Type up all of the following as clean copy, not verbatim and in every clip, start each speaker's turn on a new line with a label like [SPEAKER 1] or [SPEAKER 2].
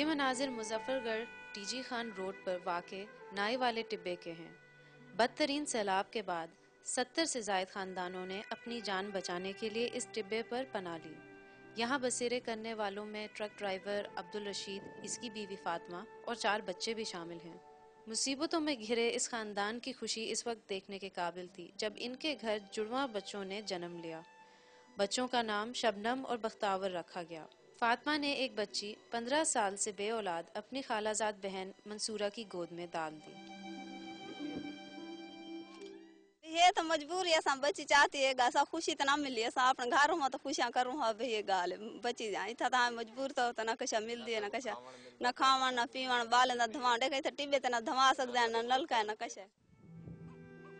[SPEAKER 1] ये मनाजिर Muzaffargarh TG Khan road पर वाक़े नाई वाले टिब्बे के हैं। बदतरीन सैलाब के बाद 70 से ज़ायद ख़ानदानों ने अपनी जान बचाने के लिए इस टिब्बे पर पनाह ली। यहाँ बसेरे करने वालों में ट्रक ड्राइवर अब्दुल रशीद, इसकी बीवी फातिमा और 4 बच्चे भी शामिल हैं। मुसीबतों में घिरे इस ख़ानदान की खुशी इस वक्त देखने के काबिल थी जब इनके घर जुड़वा बच्चों ने जन्म लिया। बच्चों का नाम शबनम और बख्तावर रखा गया। फातिमा ने एक बच्ची 15 साल से बे औलाद अपनी खालाजाद बहन मंसूरा की गोद में डाल दी।
[SPEAKER 2] ये तो मजबूर है, सब बच्ची चाहती है सा खुशी तो ना मिली है, सा अपने घर में तो खुशियां करूँ हाँ भई ये गाल बच्ची जाए था मजबूर तो ना कशा मिलती है ना कशा ना खावन ना पीवन बाल ना धवा देखे तो टिब्बे तो ना धवा सकते हैं ना नलका है ना कशा।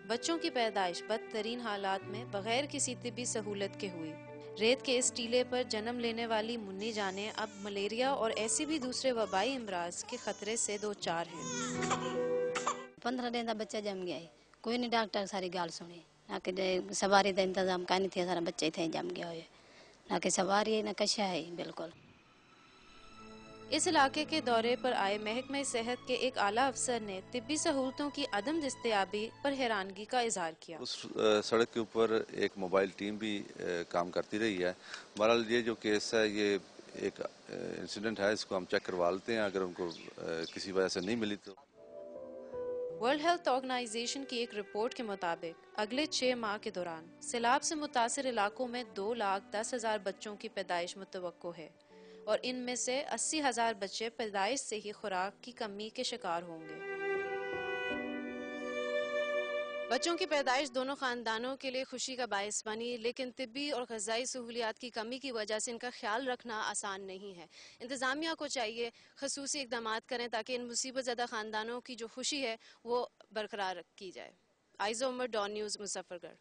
[SPEAKER 1] बच्चों की पैदाइश बदतरीन हालात में बगैर किसी तिब्बी सहूलत के हुई। रेत के इस टीले पर जन्म लेने वाली मुन्नी जाने अब मलेरिया और ऐसे भी दूसरे वबाई इमराज के खतरे से दो चार हैं।
[SPEAKER 3] 15 दिन का बच्चा जम गया है, कोई नहीं डॉक्टर सारी गाल सुनी ना कि सवारी का इंतजाम का नहीं थे, सारा बच्चा थे जम गया है ना कि सवारी है ना कशा है। बिल्कुल
[SPEAKER 1] इस इलाके के दौरे पर आए महकमे सेहत के एक आला अफसर ने तिब्बी सहूलतों की अदम दस्तयाबी पर हैरानगी का इजहार किया।
[SPEAKER 4] उस सड़क के ऊपर एक मोबाइल टीम भी काम करती रही है। बहरहाल ये जो केस है ये एक इंसिडेंट है, इसको हम चेक करवा लेते हैं। अगर उनको किसी वजह से नहीं मिली तो
[SPEAKER 1] वर्ल्ड हेल्थ ऑर्गेनाइजेशन की एक रिपोर्ट के मुताबिक अगले 6 माह के दौरान सैलाब से मुतासर इलाकों में 2,10,000 बच्चों की पैदाइश मुतवक्को है और इनमें से 80,000 बच्चे पैदाइश से ही खुराक की कमी के शिकार होंगे। बच्चों की पैदाइश दोनों खानदानों के लिए खुशी का बायस बनी, लेकिन तिब्बी और ग़िज़ाई सहूलियात की कमी की वजह से इनका ख्याल रखना आसान नहीं है। इंतज़ामिया को चाहिए ख़ुसूसी इक़दाम करें ताकि इन मुसीबत ज़दा खानदानों की जो खुशी है वो बरकरार की जाए। Aiza Umar, don news, मुज़फ्फरगढ़।